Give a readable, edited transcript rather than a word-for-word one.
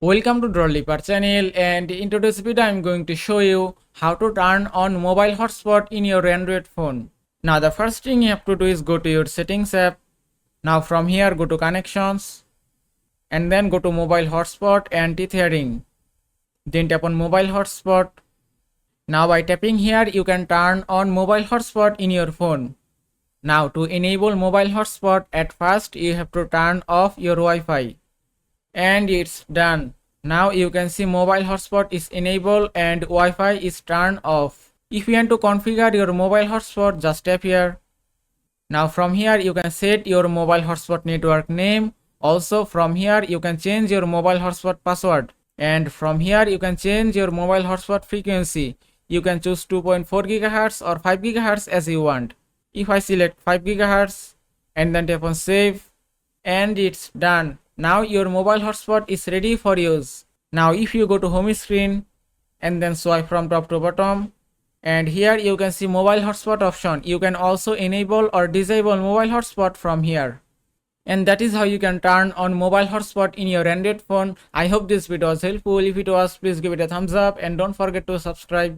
Welcome to Drawliper channel, and in today's video I am going to show you how to turn on mobile hotspot in your Android phone. Now the first thing you have to do is go to your settings app. Now from here go to connections and then go to mobile hotspot and tethering. Then tap on mobile hotspot. Now by tapping here you can turn on mobile hotspot in your phone. Now to enable mobile hotspot, at first you have to turn off your Wi-Fi. And it's done. Now you can see mobile hotspot is enabled and Wi-Fi is turned off. If you want to configure your mobile hotspot, just tap here. Now from here you can set your mobile hotspot network name. Also from here you can change your mobile hotspot password. And from here you can change your mobile hotspot frequency. You can choose 2.4 GHz or 5 GHz as you want. If I select 5 GHz and then tap on save, and it's done. Now your mobile hotspot is ready for use. Now if you go to home screen and then swipe from top to bottom, and here you can see mobile hotspot option. You can also enable or disable mobile hotspot from here. And that is how you can turn on mobile hotspot in your Android phone. I hope this video was helpful. If it was, please give it a thumbs up and don't forget to subscribe.